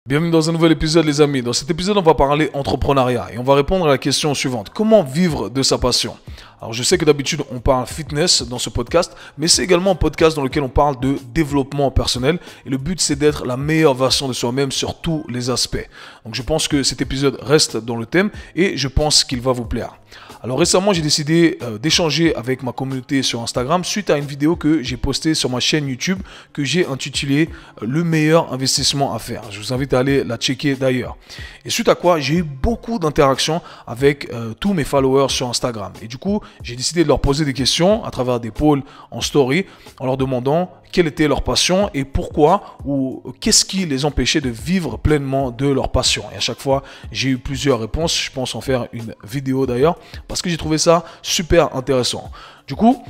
Bienvenue dans un nouvel épisode les amis. Dans cet épisode on va parler entrepreneuriat et on va répondre à la question suivante. Comment vivre de sa passion? Alors je sais que d'habitude on parle fitness dans ce podcast, mais c'est également un podcast dans lequel on parle de développement personnel et le but c'est d'être la meilleure version de soi-même sur tous les aspects. Donc je pense que cet épisode reste dans le thème et je pense qu'il va vous plaire. Alors récemment j'ai décidé d'échanger avec ma communauté sur Instagram suite à une vidéo que j'ai postée sur ma chaîne YouTube que j'ai intitulée le meilleur investissement à faire. Je vous invite à aller la checker d'ailleurs. Et suite à quoi j'ai eu beaucoup d'interactions avec tous mes followers sur Instagram. Et du coup j'ai décidé de leur poser des questions à travers des polls en story en leur demandant quelle était leur passion et pourquoi ou qu'est-ce qui les empêchait de vivre pleinement de leur passion. Et à chaque fois, j'ai eu plusieurs réponses. Je pense en faire une vidéo d'ailleurs parce que j'ai trouvé ça super intéressant. Du coup,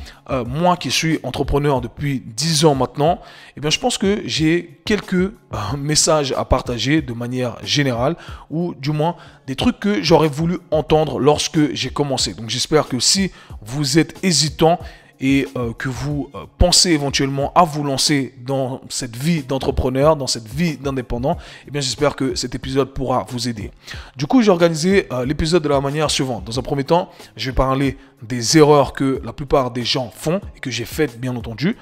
moi qui suis entrepreneur depuis 10 ans maintenant, eh bien, je pense que j'ai quelques messages à partager de manière générale ou du moins des trucs que j'aurais voulu entendre lorsque j'ai commencé. Donc j'espère que si vous êtes hésitant et que vous pensez éventuellement à vous lancer dans cette vie d'entrepreneur, dans cette vie d'indépendant, eh bien j'espère que cet épisode pourra vous aider. Du coup, j'ai organisé l'épisode de la manière suivante. Dans un premier temps, je vais parler des erreurs que la plupart des gens font et que j'ai faites bien entendu.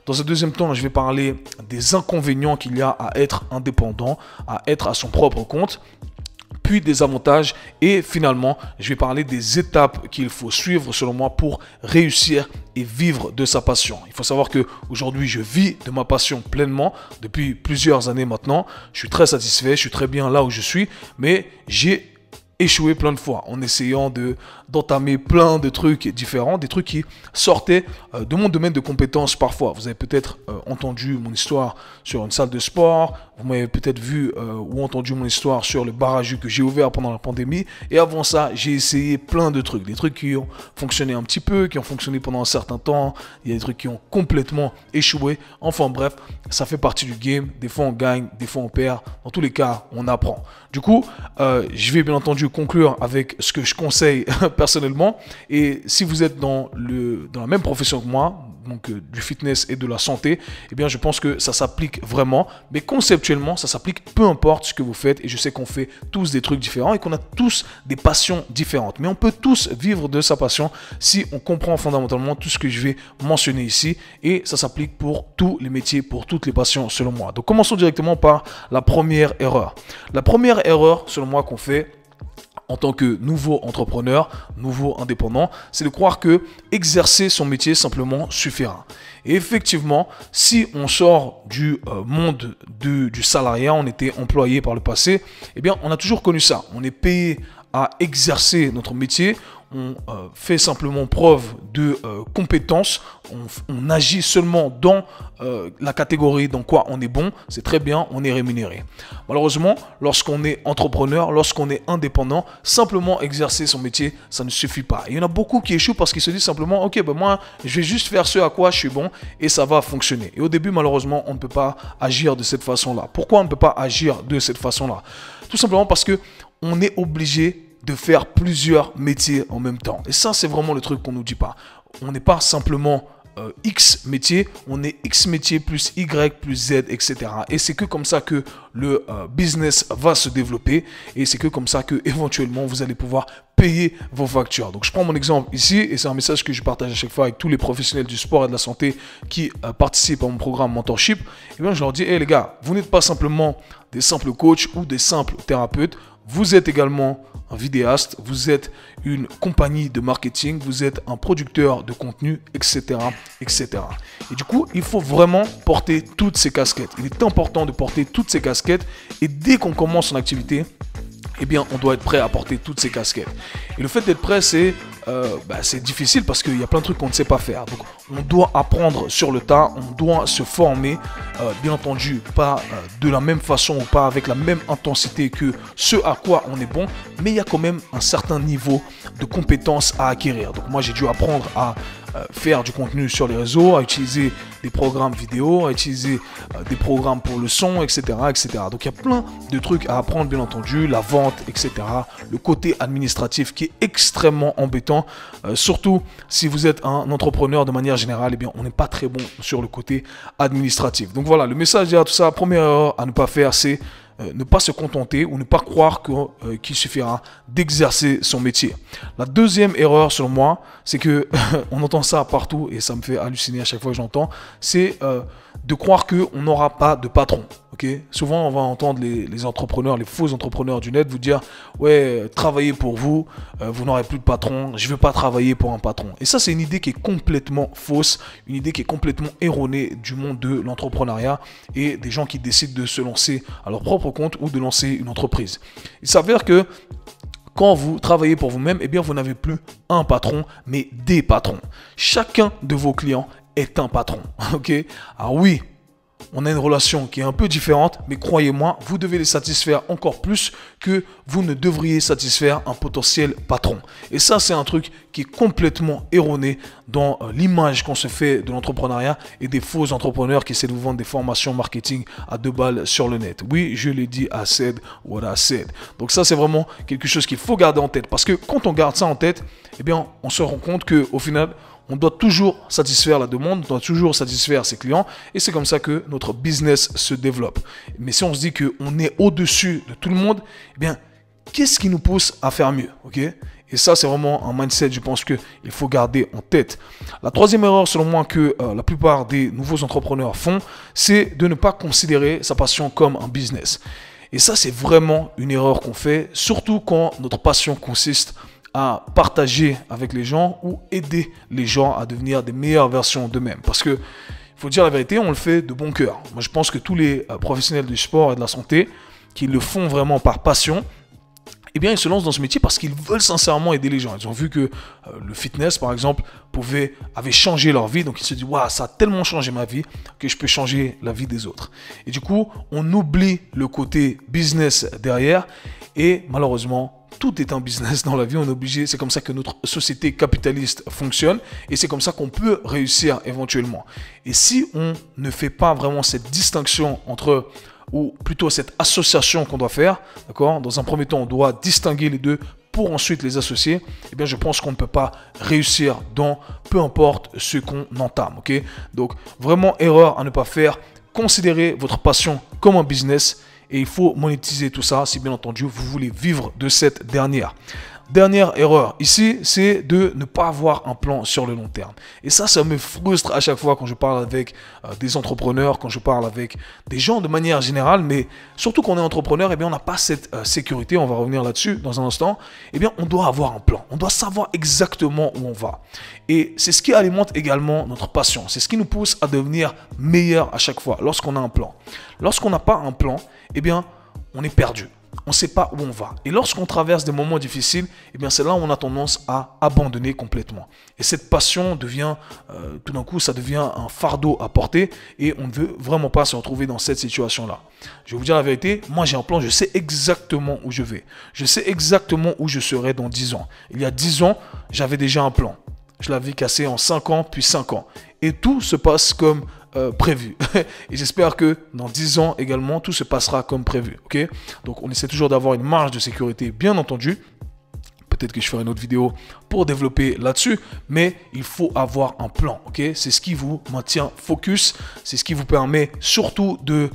Dans un deuxième temps, je vais parler des inconvénients qu'il y a à être indépendant, à être à son propre compte, puis des avantages et finalement je vais parler des étapes qu'il faut suivre selon moi pour réussir et vivre de sa passion. Il faut savoir que aujourd'hui je vis de ma passion pleinement depuis plusieurs années maintenant. Je suis très satisfait, je suis très bien là où je suis, mais j'ai échoué plein de fois en essayant d'entamer plein de trucs différents, des trucs qui sortaient de mon domaine de compétences parfois. Vous avez peut-être entendu mon histoire sur une salle de sport, vous m'avez peut-être vu ou entendu mon histoire sur le bar à jus que j'ai ouvert pendant la pandémie. Et avant ça, j'ai essayé plein de trucs, des trucs qui ont fonctionné un petit peu, qui ont fonctionné pendant un certain temps, il y a des trucs qui ont complètement échoué. Enfin bref, ça fait partie du game. Des fois on gagne, des fois on perd. Dans tous les cas, on apprend. Du coup, je vais bien entendu conclure avec ce que je conseille personnellement. Et si vous êtes dans la même profession que moi, donc du fitness et de la santé, eh bien je pense que ça s'applique vraiment. Mais conceptuellement, ça s'applique peu importe ce que vous faites. Et je sais qu'on fait tous des trucs différents et qu'on a tous des passions différentes. Mais on peut tous vivre de sa passion si on comprend fondamentalement tout ce que je vais mentionner ici. Et ça s'applique pour tous les métiers, pour toutes les passions selon moi. Donc commençons directement par la première erreur. La première erreur selon moi qu'on fait en tant que nouveau entrepreneur, nouveau indépendant, c'est de croire que exercer son métier simplement suffira. Et effectivement, si on sort du monde du salariat, on était employé par le passé, eh bien on a toujours connu ça. On est payé à exercer notre métier, on fait simplement preuve de compétence, on agit seulement dans la catégorie dans quoi on est bon, c'est très bien, on est rémunéré. Malheureusement, lorsqu'on est entrepreneur, lorsqu'on est indépendant, simplement exercer son métier, ça ne suffit pas. Et il y en a beaucoup qui échouent parce qu'ils se disent simplement, ok, ben moi, je vais juste faire ce à quoi je suis bon et ça va fonctionner. Et au début, malheureusement, on ne peut pas agir de cette façon-là. Pourquoi on ne peut pas agir de cette façon-là? Tout simplement parce que on est obligé de faire plusieurs métiers en même temps. Et ça, c'est vraiment le truc qu'on ne nous dit pas. On n'est pas simplement X métiers, on est X métiers plus Y plus Z, etc. Et c'est que comme ça que le business va se développer et c'est que comme ça que éventuellement vous allez pouvoir payer vos factures. Donc je prends mon exemple ici et c'est un message que je partage à chaque fois avec tous les professionnels du sport et de la santé qui participent à mon programme Mentorship. Et bien je leur dis, hey les gars, vous n'êtes pas simplement des simples coachs ou des simples thérapeutes, vous êtes également un vidéaste, vous êtes une compagnie de marketing, vous êtes un producteur de contenu, etc., etc. Et du coup, il faut vraiment porter toutes ces casquettes. Il est important de porter toutes ces casquettes et dès qu'on commence son activité, eh bien, on doit être prêt à porter toutes ces casquettes. Et le fait d'être prêt, c'est difficile parce qu'il y a plein de trucs qu'on ne sait pas faire. Donc, on doit apprendre sur le tas, on doit se former, bien entendu, pas de la même façon ou pas avec la même intensité que ce à quoi on est bon, mais il y a quand même un certain niveau de compétences à acquérir. Donc, moi, j'ai dû apprendre à faire du contenu sur les réseaux, à utiliser des programmes vidéo, à utiliser des programmes pour le son, etc., etc. Donc, il y a plein de trucs à apprendre, bien entendu, la vente, etc. Le côté administratif qui est extrêmement embêtant, surtout si vous êtes un entrepreneur de manière générale, eh bien, on n'est pas très bon sur le côté administratif. Donc, voilà, le message derrière tout ça, première erreur à ne pas faire, c'est ne pas se contenter ou ne pas croire qu'il suffira d'exercer son métier. La deuxième erreur, selon moi, c'est que on entend ça partout et ça me fait halluciner à chaque fois que j'entends, c'est de croire qu'on n'aura pas de patron. Okay? Souvent, on va entendre les entrepreneurs, les faux entrepreneurs du net vous dire « Ouais, travaillez pour vous, vous n'aurez plus de patron, je ne veux pas travailler pour un patron. » Et ça, c'est une idée qui est complètement fausse, une idée qui est complètement erronée du monde de l'entrepreneuriat et des gens qui décident de se lancer à leur propre compte ou de lancer une entreprise. Il s'avère que quand vous travaillez pour vous-même, eh bien, vous n'avez plus un patron, mais des patrons. Chacun de vos clients est un patron. Ok? Alors oui, on a une relation qui est un peu différente, mais croyez-moi, vous devez les satisfaire encore plus que vous ne devriez satisfaire un potentiel patron. Et ça, c'est un truc qui est complètement erroné dans l'image qu'on se fait de l'entrepreneuriat et des faux entrepreneurs qui essaient de vous vendre des formations marketing à 2 balles sur le net. Oui, je l'ai dit, I said what I said. Donc ça, c'est vraiment quelque chose qu'il faut garder en tête. Parce que quand on garde ça en tête, eh bien, on se rend compte qu'au final, on doit toujours satisfaire la demande, on doit toujours satisfaire ses clients et c'est comme ça que notre business se développe. Mais si on se dit qu'on est au-dessus de tout le monde, eh bien, qu'est-ce qui nous pousse à faire mieux, ok? Et ça, c'est vraiment un mindset, je pense qu'il faut garder en tête. La troisième erreur, selon moi, que la plupart des nouveaux entrepreneurs font, c'est de ne pas considérer sa passion comme un business. Et ça, c'est vraiment une erreur qu'on fait, surtout quand notre passion consiste à partager avec les gens ou aider les gens à devenir des meilleures versions d'eux-mêmes. Parce que, il faut dire la vérité, on le fait de bon cœur. Moi, je pense que tous les professionnels du sport et de la santé qui le font vraiment par passion, eh bien, ils se lancent dans ce métier parce qu'ils veulent sincèrement aider les gens. Ils ont vu que le fitness, par exemple, avait changé leur vie. Donc, ils se disent, waouh, ça a tellement changé ma vie que je peux changer la vie des autres. Et du coup, on oublie le côté business derrière. Et malheureusement, tout est un business dans la vie, on est obligé, c'est comme ça que notre société capitaliste fonctionne et c'est comme ça qu'on peut réussir éventuellement. Et si on ne fait pas vraiment cette distinction entre, ou plutôt cette association qu'on doit faire, d'accord? Dans un premier temps, on doit distinguer les deux pour ensuite les associer, eh bien je pense qu'on ne peut pas réussir dans peu importe ce qu'on entame, ok? Donc vraiment erreur à ne pas faire, considérez votre passion comme un business. Et il faut monétiser tout ça si bien entendu vous voulez vivre de cette dernière. Dernière erreur ici, c'est de ne pas avoir un plan sur le long terme. Et ça me frustre à chaque fois quand je parle avec des entrepreneurs, quand je parle avec des gens de manière générale, mais surtout quand on est entrepreneur, eh bien on n'a pas cette sécurité, on va revenir là-dessus dans un instant, eh bien on doit avoir un plan, on doit savoir exactement où on va. Et c'est ce qui alimente également notre passion, c'est ce qui nous pousse à devenir meilleur à chaque fois lorsqu'on a un plan. Lorsqu'on n'a pas un plan, eh bien on est perdu. On ne sait pas où on va. Et lorsqu'on traverse des moments difficiles, eh bien c'est là où on a tendance à abandonner complètement. Et cette passion devient, tout d'un coup, ça devient un fardeau à porter et on ne veut vraiment pas se retrouver dans cette situation-là. Je vais vous dire la vérité, moi j'ai un plan, je sais exactement où je vais. Je sais exactement où je serai dans 10 ans. Il y a 10 ans, j'avais déjà un plan. Je l'avais cassé en 5 ans, puis 5 ans. Et tout se passe comme prévu. Et j'espère que dans 10 ans également, tout se passera comme prévu. Ok? Donc on essaie toujours d'avoir une marge de sécurité, bien entendu. Peut-être que je ferai une autre vidéo pour développer là-dessus, mais il faut avoir un plan. Ok? C'est ce qui vous maintient focus. C'est ce qui vous permet surtout de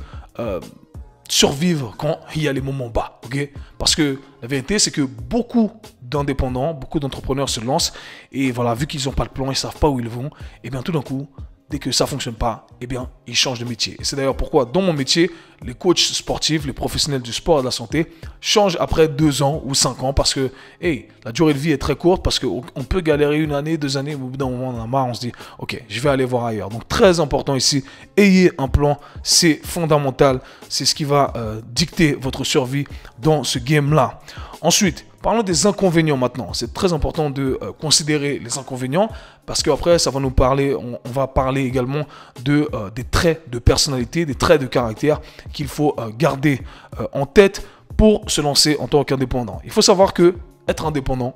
survivre quand il y a les moments bas. Ok? Parce que la vérité, c'est que beaucoup d'indépendants, beaucoup d'entrepreneurs se lancent et voilà, vu qu'ils n'ont pas de plan, ils ne savent pas où ils vont, et bien tout d'un coup, dès que ça ne fonctionne pas, eh bien, ils changent de métier. Et c'est d'ailleurs pourquoi, dans mon métier, les coachs sportifs, les professionnels du sport et de la santé changent après 2 ans ou 5 ans parce que, hey, la durée de vie est très courte parce qu'on peut galérer 1 année, 2 années, mais au bout d'un moment, on en a marre, on se dit, ok, je vais aller voir ailleurs. Donc, très important ici, ayez un plan, c'est fondamental, c'est ce qui va dicter votre survie dans ce game-là. Ensuite, parlons des inconvénients maintenant. C'est très important de considérer les inconvénients parce qu'après, ça va nous parler, on va parler également des traits de personnalité, des traits de caractère qu'il faut garder en tête pour se lancer en tant qu'indépendant. Il faut savoir que être indépendant,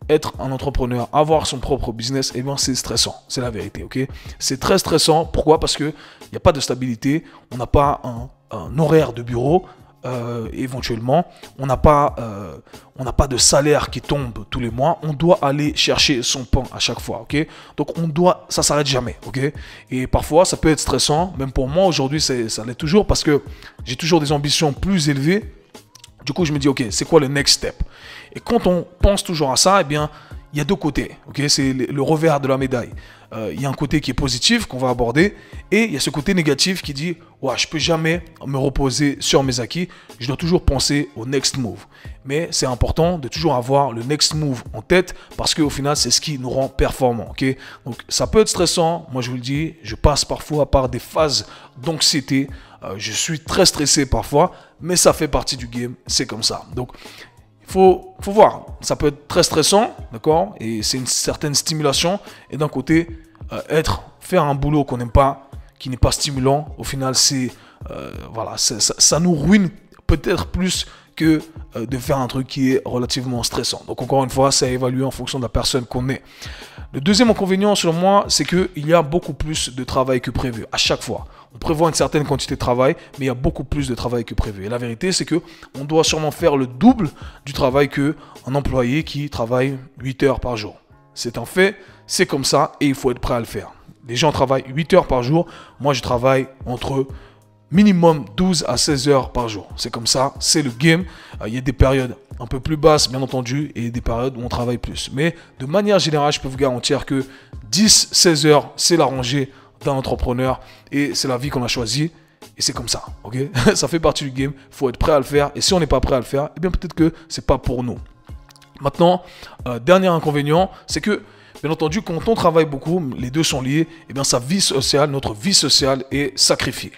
être un entrepreneur, avoir son propre business, eh bien c'est stressant, c'est la vérité, ok? C'est très stressant. Pourquoi? Parce qu'il n'y a pas de stabilité, on n'a pas un horaire de bureau. éventuellement, on n'a pas de salaire qui tombe tous les mois. On doit aller chercher son pain à chaque fois, ok? Donc ça s'arrête jamais, ok? Et parfois, ça peut être stressant. Même pour moi, aujourd'hui, ça l'est toujours parce que j'ai toujours des ambitions plus élevées. Du coup, je me dis, ok, c'est quoi le next step? Et quand on pense toujours à ça, eh bien, il y a deux côtés, ok? C'est le revers de la médaille. Il y a un côté qui est positif qu'on va aborder et il y a ce côté négatif qui dit, ouais, je peux jamais me reposer sur mes acquis. Je dois toujours penser au next move. Mais c'est important de toujours avoir le next move en tête parce qu'au final, c'est ce qui nous rend performants, ok? Donc, ça peut être stressant. Moi, je vous le dis, je passe parfois par des phases d'anxiété. Je suis très stressé parfois, mais ça fait partie du game, c'est comme ça. Donc, il faut voir, ça peut être très stressant, d'accord? Et c'est une certaine stimulation. Et d'un côté, faire un boulot qu'on n'aime pas, qui n'est pas stimulant, au final, ça nous ruine peut-être plus que de faire un truc qui est relativement stressant. Donc encore une fois, c'est à évaluer en fonction de la personne qu'on est. Le deuxième inconvénient, selon moi, c'est qu'il y a beaucoup plus de travail que prévu à chaque fois. On prévoit une certaine quantité de travail, mais il y a beaucoup plus de travail que prévu. Et la vérité, c'est que on doit sûrement faire le double du travail qu'un employé qui travaille 8 heures par jour. C'est un fait, c'est comme ça et il faut être prêt à le faire. Les gens travaillent 8 heures par jour. Moi, je travaille entre minimum 12 à 16 heures par jour. C'est comme ça, c'est le game. Il y a des périodes un peu plus basses, bien entendu, et des périodes où on travaille plus. Mais de manière générale, je peux vous garantir que 10-16 heures, c'est la rangée d'un entrepreneur et c'est la vie qu'on a choisie. Et c'est comme ça, ok? Ça fait partie du game, il faut être prêt à le faire. Et si on n'est pas prêt à le faire, eh bien peut-être que c'est pas pour nous. Maintenant, dernier inconvénient, c'est que, bien entendu, quand on travaille beaucoup, les deux sont liés, eh bien notre vie sociale est sacrifiée.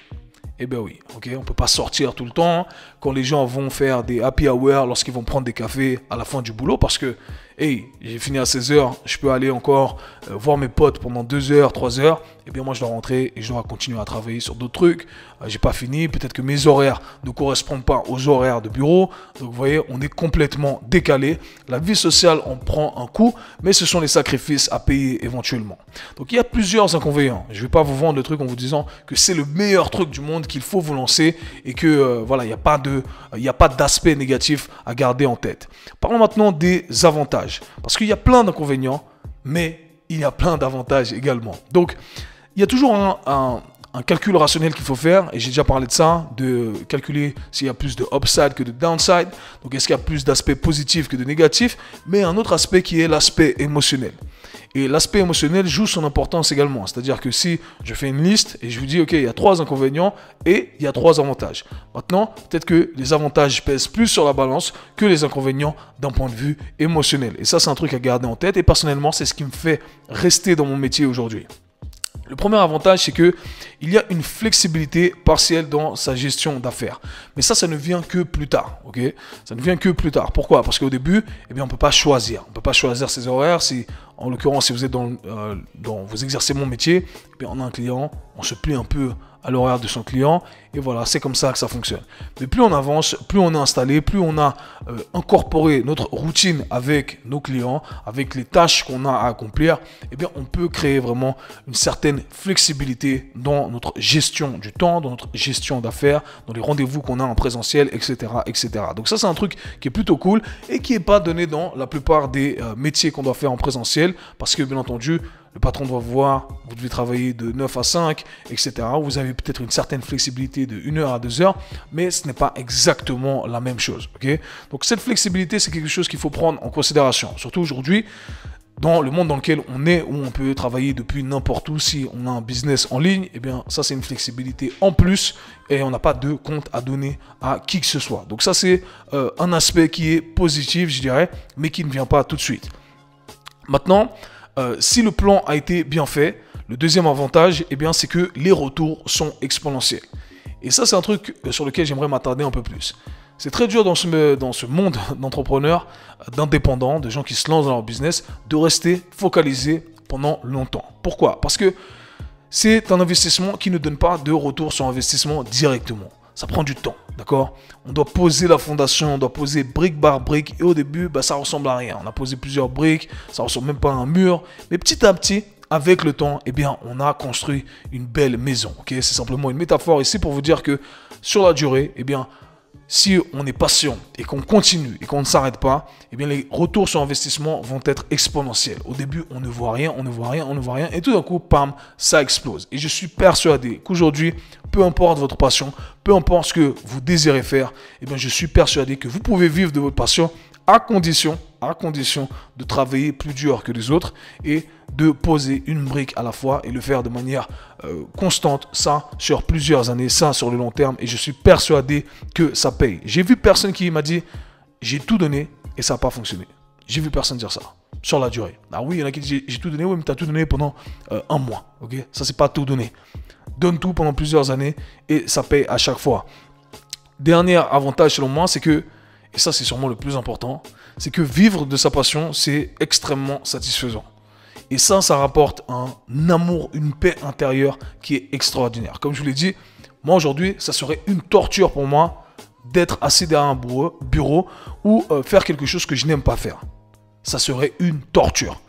Eh bien oui, ok, on ne peut pas sortir tout le temps quand les gens vont faire des happy hour lorsqu'ils vont prendre des cafés à la fin du boulot parce que, hey, j'ai fini à 16 heures, je peux aller encore voir mes potes pendant 2 heures, 3 heures. Eh bien moi je dois rentrer et je dois continuer à travailler sur d'autres trucs. J'ai pas fini, peut-être que mes horaires ne correspondent pas aux horaires de bureau. Donc vous voyez, on est complètement décalé. La vie sociale en prend un coup, mais ce sont les sacrifices à payer éventuellement. Donc il y a plusieurs inconvénients. Je ne vais pas vous vendre le truc en vous disant que c'est le meilleur truc du monde, qu'il faut vous lancer et que voilà, il n'y a pas d'aspect négatif à garder en tête. Parlons maintenant des avantages. Parce qu'il y a plein d'inconvénients, mais il y a plein d'avantages également. Donc, il y a toujours un calcul rationnel qu'il faut faire, et j'ai déjà parlé de ça, de calculer s'il y a plus de upside que de downside. Donc, est-ce qu'il y a plus d'aspects positifs que de négatifs, mais un autre aspect qui est l'aspect émotionnel. Et l'aspect émotionnel joue son importance également. C'est-à-dire que si je fais une liste et je vous dis, ok, il y a 3 inconvénients et il y a 3 avantages. Maintenant, peut-être que les avantages pèsent plus sur la balance que les inconvénients d'un point de vue émotionnel. Et ça, c'est un truc à garder en tête. Et personnellement, c'est ce qui me fait rester dans mon métier aujourd'hui. Le premier avantage, c'est que il y a une flexibilité partielle dans sa gestion d'affaires. Mais ça ne vient que plus tard, ok? Ça ne vient que plus tard. Pourquoi? Parce qu'au début, eh bien, on ne peut pas choisir. On ne peut pas choisir ses horaires. En l'occurrence, si vous êtes vous exercez mon métier, eh bien, on a un client, on se plie un peu à l'horaire de son client. Et voilà, c'est comme ça que ça fonctionne. Mais plus on avance, plus on est installé, plus on a incorporé notre routine avec nos clients, avec les tâches qu'on a à accomplir, eh bien, on peut créer vraiment une certaine flexibilité dans notre gestion du temps, dans notre gestion d'affaires, dans les rendez-vous qu'on a en présentiel, etc., etc. Donc ça, c'est un truc qui est plutôt cool et qui n'est pas donné dans la plupart des métiers qu'on doit faire en présentiel parce que, bien entendu, le patron doit vous voir, vous devez travailler de 9 à 5, etc. Vous avez peut-être une certaine flexibilité de 1 heure à 2 heures, mais ce n'est pas exactement la même chose. Okay? Donc cette flexibilité, c'est quelque chose qu'il faut prendre en considération. Surtout aujourd'hui, dans le monde dans lequel on est, où on peut travailler depuis n'importe où, si on a un business en ligne, eh bien ça c'est une flexibilité en plus et on n'a pas de compte à donner à qui que ce soit. Donc ça c'est un aspect qui est positif, je dirais, mais qui ne vient pas tout de suite. Maintenant, si le plan a été bien fait, le deuxième avantage, eh bien, c'est que les retours sont exponentiels. Et ça, c'est un truc sur lequel j'aimerais m'attarder un peu plus. C'est très dur dans ce monde d'entrepreneurs, d'indépendants, de gens qui se lancent dans leur business, de rester focalisé pendant longtemps. Pourquoi? Parce que c'est un investissement qui ne donne pas de retour sur investissement directement. Ça prend du temps, d'accord? On doit poser la fondation, on doit poser brique par brique. Et au début, ça ressemble à rien. On a posé plusieurs briques, ça ressemble même pas à un mur. Mais petit à petit, avec le temps, eh bien, on a construit une belle maison. Ok, c'est simplement une métaphore ici pour vous dire que sur la durée, eh bien, si on est patient et qu'on continue et qu'on ne s'arrête pas, eh bien les retours sur investissement vont être exponentiels. Au début, on ne voit rien, et tout d'un coup, pam, ça explose. Et je suis persuadé qu'aujourd'hui, peu importe votre passion, peu importe ce que vous désirez faire, eh bien je suis persuadé que vous pouvez vivre de votre passion à condition de travailler plus dur que les autres et de poser une brique à la fois et le faire de manière constante, ça sur plusieurs années, ça sur le long terme, et je suis persuadé que ça paye. J'ai vu personne qui m'a dit j'ai tout donné et ça n'a pas fonctionné. J'ai vu personne dire ça sur la durée. Ah oui, il y en a qui disent j'ai tout donné, oui, mais tu as tout donné pendant un mois. Ok, ça c'est pas tout donné. Donne tout pendant plusieurs années et ça paye à chaque fois. Dernier avantage selon moi, c'est que, et ça c'est sûrement le plus important, c'est que vivre de sa passion, c'est extrêmement satisfaisant. Et ça rapporte un amour, une paix intérieure qui est extraordinaire. Comme je vous l'ai dit, moi aujourd'hui, ça serait une torture pour moi d'être assis derrière un bureau ou faire quelque chose que je n'aime pas faire. Ça serait une torture.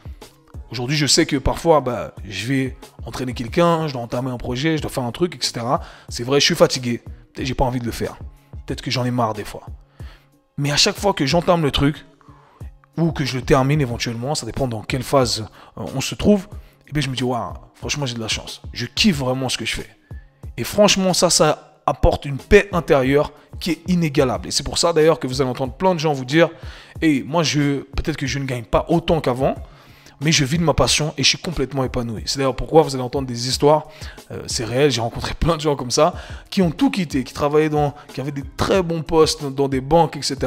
Aujourd'hui, je sais que parfois, je vais entraîner quelqu'un, je dois entamer un projet, je dois faire un truc, etc. C'est vrai, je suis fatigué. Peut-être j'ai pas envie de le faire. Peut-être que j'en ai marre des fois. Mais à chaque fois que j'entame le truc, ou que je le termine éventuellement, ça dépend dans quelle phase on se trouve, et bien je me dis, waouh, franchement j'ai de la chance. Je kiffe vraiment ce que je fais. Et franchement, ça apporte une paix intérieure qui est inégalable. Et c'est pour ça d'ailleurs que vous allez entendre plein de gens vous dire, hey, moi peut-être que je ne gagne pas autant qu'avant, mais je vis de ma passion et je suis complètement épanoui. C'est d'ailleurs pourquoi vous allez entendre des histoires, c'est réel, j'ai rencontré plein de gens comme ça, qui ont tout quitté, qui travaillaient qui avaient des très bons postes dans des banques, etc.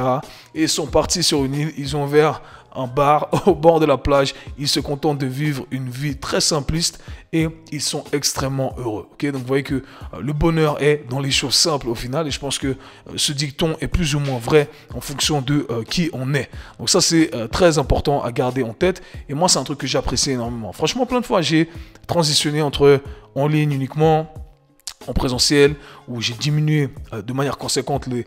Et sont partis sur une île, ils ont ouvert un bar au bord de la plage, ils se contentent de vivre une vie très simpliste et ils sont extrêmement heureux. Okay, donc vous voyez que le bonheur est dans les choses simples au final, et je pense que ce dicton est plus ou moins vrai en fonction de qui on est. Donc ça c'est très important à garder en tête, et moi c'est un truc que j'apprécie énormément. Franchement, plein de fois j'ai transitionné entre en ligne uniquement, en présentiel, où j'ai diminué de manière conséquente les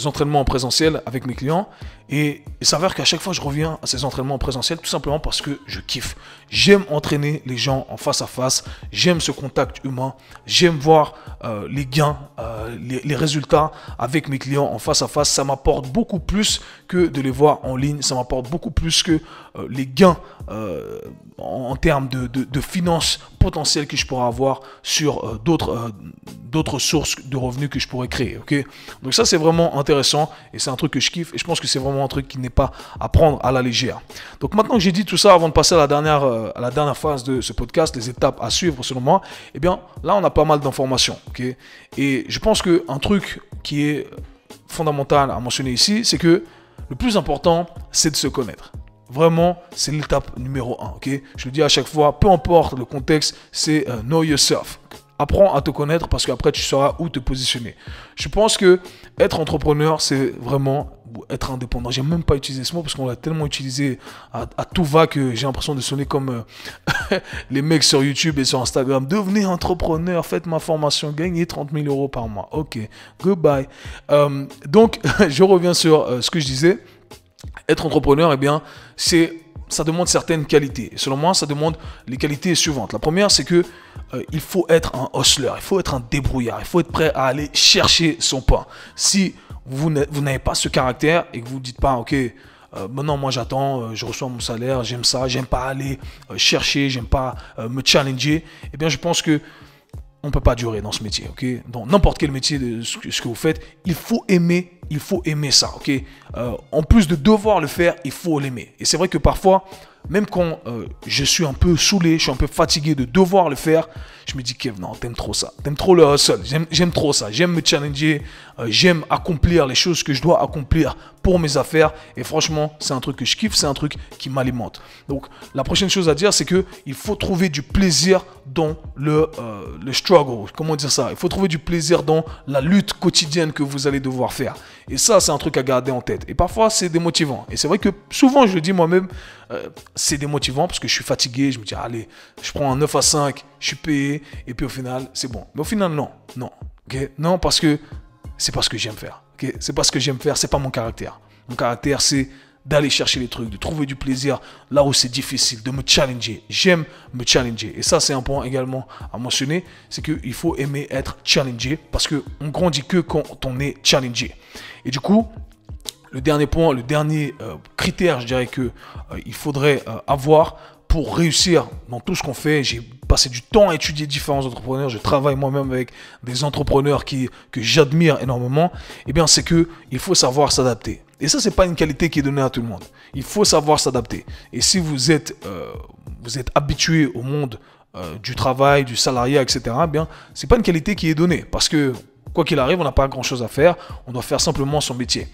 entraînements en présentiel avec mes clients, et il s'avère qu'à chaque fois je reviens à ces entraînements en présentiel tout simplement parce que je kiffe. J'aime entraîner les gens en face à face, j'aime ce contact humain, j'aime voir les gains, les résultats avec mes clients en face à face. Ça m'apporte beaucoup plus que de les voir en ligne, ça m'apporte beaucoup plus que les gains en termes de finances potentielles que je pourrais avoir sur d'autres sources de revenus que je pourrais créer. Okay, donc ça c'est vraiment intéressant et c'est un truc que je kiffe, et je pense que c'est vraiment un truc qui n'est pas à prendre à la légère. Donc maintenant que j'ai dit tout ça, avant de passer à la dernière phase de ce podcast, les étapes à suivre selon moi, eh bien là on a pas mal d'informations. Okay, et je pense qu'un truc qui est fondamental à mentionner ici, c'est que le plus important, c'est de se connaître. Vraiment, c'est l'étape numéro 1. Okay, je le dis à chaque fois, peu importe le contexte, c'est know yourself. Apprends à te connaître parce qu'après tu sauras où te positionner. Je pense que être entrepreneur, c'est vraiment être indépendant. J'aime même pas utiliser ce mot parce qu'on l'a tellement utilisé à tout va que j'ai l'impression de sonner comme les mecs sur YouTube et sur Instagram. Devenez entrepreneur, faites ma formation, gagnez 30 000 euros par mois. Ok, goodbye. Donc, je reviens sur ce que je disais. Être entrepreneur, eh bien, ça demande certaines qualités. Et selon moi, ça demande les qualités suivantes. La première, c'est que il faut être un hustler, il faut être un débrouillard, il faut être prêt à aller chercher son pain. Si vous n'avez pas ce caractère et que vous ne dites pas, ok, maintenant moi j'attends, je reçois mon salaire, j'aime ça, j'aime pas aller chercher, j'aime pas me challenger, eh bien je pense que on ne peut pas durer dans ce métier. Okay, dans n'importe quel métier de ce que vous faites, il faut aimer ça. Okay, en plus de devoir le faire, il faut l'aimer. Et c'est vrai que parfois, même quand je suis un peu saoulé, je suis un peu fatigué de devoir le faire, je me dis, Kev, non, t'aimes trop ça. T'aimes trop le hustle. J'aime trop ça. J'aime me challenger. J'aime accomplir les choses que je dois accomplir pour mes affaires. Et franchement, c'est un truc que je kiffe. C'est un truc qui m'alimente. Donc, la prochaine chose à dire, c'est qu'il faut trouver du plaisir dans le struggle. Comment dire ça? Il faut trouver du plaisir dans la lutte quotidienne que vous allez devoir faire. Et ça, c'est un truc à garder en tête. Et parfois, c'est démotivant. Et c'est vrai que souvent, je le dis moi-même, c'est démotivant parce que je suis fatigué. Je me dis, allez, je prends un 9 à 5, je suis payé. Et puis au final, c'est bon. Mais au final, non. Okay? Non, parce que c'est pas ce que j'aime faire. Okay? C'est pas ce que j'aime faire. C'est pas mon caractère. Mon caractère, c'est d'aller chercher les trucs, de trouver du plaisir là où c'est difficile, de me challenger. J'aime me challenger. Et ça, c'est un point également à mentionner, c'est qu'il faut aimer être challengé parce qu'on grandit que quand on est challengé. Et du coup, le dernier point, le dernier critère, je dirais que il faudrait avoir pour réussir dans tout ce qu'on fait. J'ai passé du temps à étudier différents entrepreneurs. Je travaille moi-même avec des entrepreneurs que j'admire énormément. Eh bien, c'est que il faut savoir s'adapter. Et ça, c'est pas une qualité qui est donnée à tout le monde. Il faut savoir s'adapter. Et si vous êtes habitué au monde du travail, du salariat, etc., eh bien, c'est pas une qualité qui est donnée parce que quoi qu'il arrive, on n'a pas grand-chose à faire. On doit faire simplement son métier.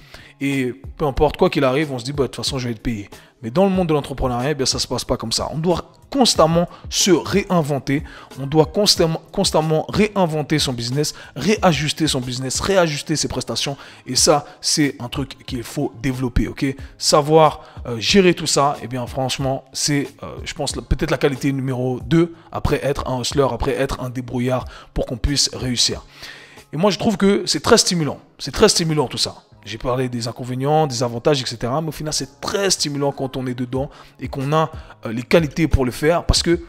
Et peu importe, quoi qu'il arrive, on se dit, bah, de toute façon, je vais être payé. Mais dans le monde de l'entrepreneuriat, eh bien, ça ne se passe pas comme ça. On doit constamment se réinventer. On doit constamment réinventer son business, réajuster son business, réajuster ses prestations. Et ça, c'est un truc qu'il faut développer. Ok, savoir gérer tout ça, eh bien, franchement, c'est, je pense, peut-être la qualité numéro 2 après être un hustler, après être un débrouillard pour qu'on puisse réussir. Et moi, je trouve que c'est très stimulant. C'est très stimulant tout ça. J'ai parlé des inconvénients, des avantages, etc. Mais au final, c'est très stimulant quand on est dedans et qu'on a les qualités pour le faire parce que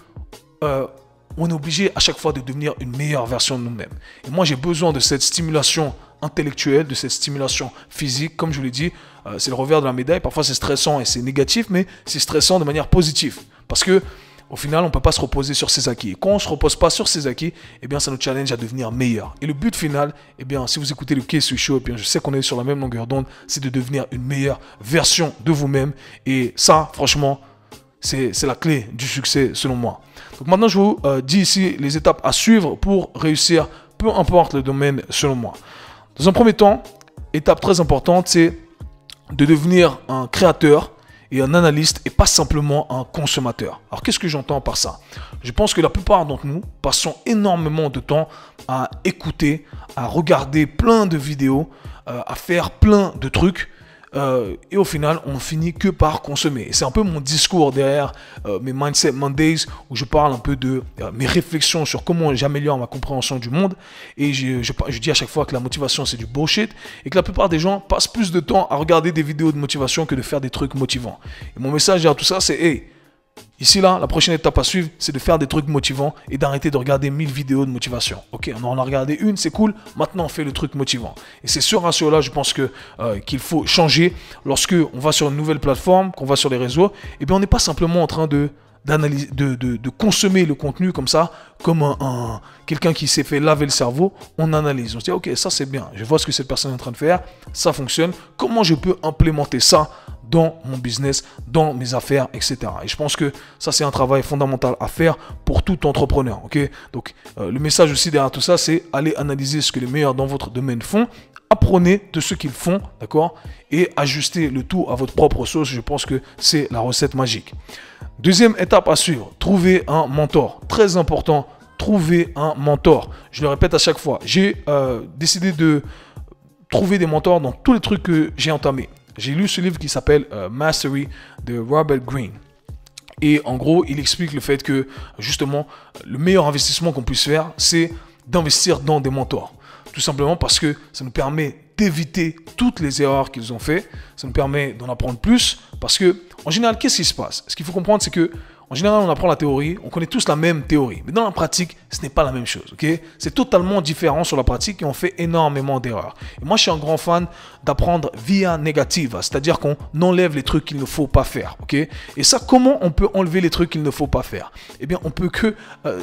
on est obligé à chaque fois de devenir une meilleure version de nous-mêmes. Et moi, j'ai besoin de cette stimulation intellectuelle, de cette stimulation physique. Comme je vous l'ai dit, c'est le revers de la médaille. Parfois, c'est stressant et c'est négatif, mais c'est stressant de manière positive. Parce que au final, on ne peut pas se reposer sur ses acquis. Et quand on ne se repose pas sur ses acquis, eh bien, ça nous challenge à devenir meilleur. Et le but final, eh bien, si vous écoutez le K-Sui Show, eh bien, je sais qu'on est sur la même longueur d'onde, c'est de devenir une meilleure version de vous-même. Et ça, franchement, c'est la clé du succès, selon moi. Donc maintenant, je vous dis ici les étapes à suivre pour réussir, peu importe le domaine, selon moi. Dans un premier temps, étape très importante, c'est de devenir un créateur et un analyste et pas simplement un consommateur. Alors qu'est-ce que j'entends par ça? Je pense que la plupart d'entre nous passons énormément de temps à écouter, à regarder plein de vidéos, à faire plein de trucs et au final on finit que par consommer. Et c'est un peu mon discours derrière mes Mindset Mondays où je parle un peu de mes réflexions sur comment j'améliore ma compréhension du monde et je dis à chaque fois que la motivation c'est du bullshit et que la plupart des gens passent plus de temps à regarder des vidéos de motivation que de faire des trucs motivants. Et mon message derrière tout ça c'est hey, ici là, la prochaine étape à suivre, c'est de faire des trucs motivants et d'arrêter de regarder 1000 vidéos de motivation. Ok, on en a regardé une, c'est cool. Maintenant, on fait le truc motivant. Et c'est ce ratio-là, je pense que qu'il faut changer lorsque on va sur une nouvelle plateforme, qu'on va sur les réseaux. Et bien, on n'est pas simplement en train de consommer le contenu comme ça, comme quelqu'un qui s'est fait laver le cerveau. On analyse, on se dit ok, ça c'est bien, je vois ce que cette personne est en train de faire, ça fonctionne, comment je peux implémenter ça dans mon business, dans mes affaires, etc. Et je pense que ça c'est un travail fondamental à faire pour tout entrepreneur. Ok, donc le message aussi derrière tout ça, c'est aller analyser ce que les meilleurs dans votre domaine font. Apprenez de ce qu'ils font, d'accord, et ajustez le tout à votre propre sauce. Je pense que c'est la recette magique. Deuxième étape à suivre, trouver un mentor. Très important, trouver un mentor. Je le répète à chaque fois. J'ai décidé de trouver des mentors dans tous les trucs que j'ai entamés. J'ai lu ce livre qui s'appelle Mastery de Robert Greene. Et en gros, il explique le fait que justement, le meilleur investissement qu'on puisse faire, c'est d'investir dans des mentors. Tout simplement parce que ça nous permet d'éviter toutes les erreurs qu'ils ont fait. Ça nous permet d'en apprendre plus. Parce que, en général, qu'est-ce qui se passe? Ce qu'il faut comprendre, c'est que, en général, on apprend la théorie, on connaît tous la même théorie. Mais dans la pratique, ce n'est pas la même chose. Okay? C'est totalement différent sur la pratique et on fait énormément d'erreurs. Et moi, je suis un grand fan d'apprendre via négative, c'est-à-dire qu'on enlève les trucs qu'il ne faut pas faire. Okay? Et ça, comment on peut enlever les trucs qu'il ne faut pas faire? Eh bien, on peut que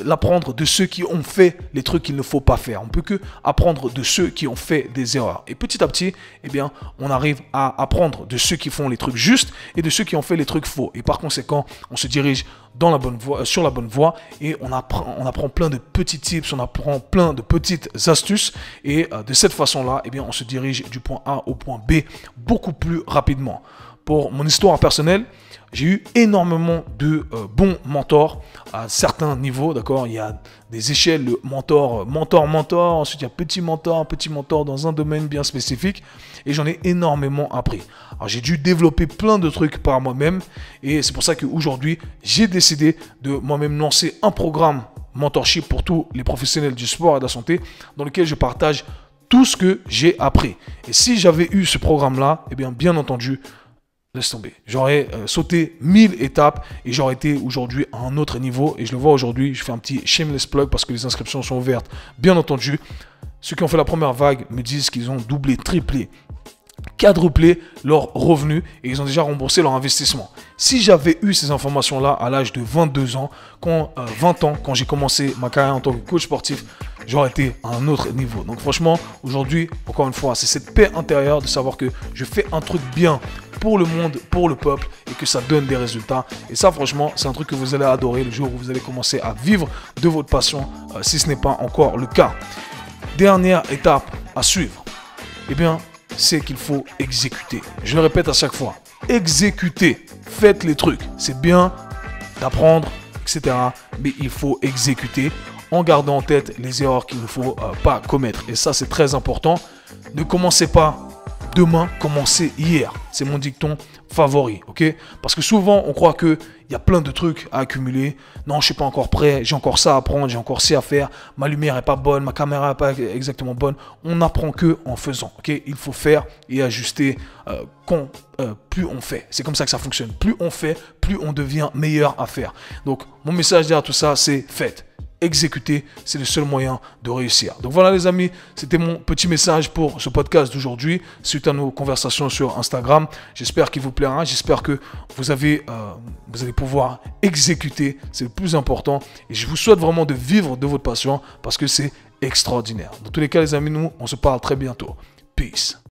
l'apprendre de ceux qui ont fait les trucs qu'il ne faut pas faire. On peut que apprendre de ceux qui ont fait des erreurs. Et petit à petit, eh bien, on arrive à apprendre de ceux qui font les trucs justes et de ceux qui ont fait les trucs faux. Et par conséquent, on se dirige dans la bonne voie, sur la bonne voie et on apprend plein de petits tips, on apprend plein de petites astuces et de cette façon-là, eh bien, on se dirige du point A au point B beaucoup plus rapidement. Pour mon histoire personnelle, j'ai eu énormément de bons mentors à certains niveaux, d'accord. Il y a des échelles de mentor, ensuite il y a petit mentor dans un domaine bien spécifique et j'en ai énormément appris. Alors j'ai dû développer plein de trucs par moi-même et c'est pour ça qu'aujourd'hui j'ai décidé de moi-même lancer un programme mentorship pour tous les professionnels du sport et de la santé dans lequel je partage tout ce que j'ai appris. Et si j'avais eu ce programme-là, eh bien entendu, laisse tomber. J'aurais sauté 1000 étapes et j'aurais été aujourd'hui à un autre niveau. Et je le vois aujourd'hui, je fais un petit shameless plug parce que les inscriptions sont ouvertes. Bien entendu, ceux qui ont fait la première vague me disent qu'ils ont doublé, triplé, quadruplé leurs revenus et ils ont déjà remboursé leur investissement. Si j'avais eu ces informations-là à l'âge de 22 ans, 20 ans, quand j'ai commencé ma carrière en tant que coach sportif, j'aurais été à un autre niveau. Donc franchement, aujourd'hui, encore une fois, c'est cette paix intérieure de savoir que je fais un truc bien pour le monde, pour le peuple et que ça donne des résultats. Et ça, franchement, c'est un truc que vous allez adorer le jour où vous allez commencer à vivre de votre passion, si ce n'est pas encore le cas. Dernière étape à suivre, eh bien, c'est qu'il faut exécuter. Je le répète à chaque fois, exécutez, faites les trucs. C'est bien d'apprendre, etc. Mais il faut exécuter en gardant en tête les erreurs qu'il ne faut pas commettre. Et ça, c'est très important. Ne commencez pas demain, commencez hier. C'est mon dicton favori, ok? Parce que souvent, on croit qu'il y a plein de trucs à accumuler. Non, je ne suis pas encore prêt, j'ai encore ça à apprendre, j'ai encore ci à faire. Ma lumière n'est pas bonne, ma caméra n'est pas exactement bonne. On n'apprend que en faisant, ok? Il faut faire et ajuster plus on fait. C'est comme ça que ça fonctionne. Plus on fait, plus on devient meilleur à faire. Donc, mon message derrière tout ça, c'est faites. Exécuter, c'est le seul moyen de réussir. Donc voilà les amis, c'était mon petit message pour ce podcast d'aujourd'hui suite à nos conversations sur Instagram. J'espère qu'il vous plaira, j'espère que vous allez pouvoir exécuter, c'est le plus important. Et je vous souhaite vraiment de vivre de votre passion parce que c'est extraordinaire. Dans tous les cas les amis, nous on se parle très bientôt. Peace.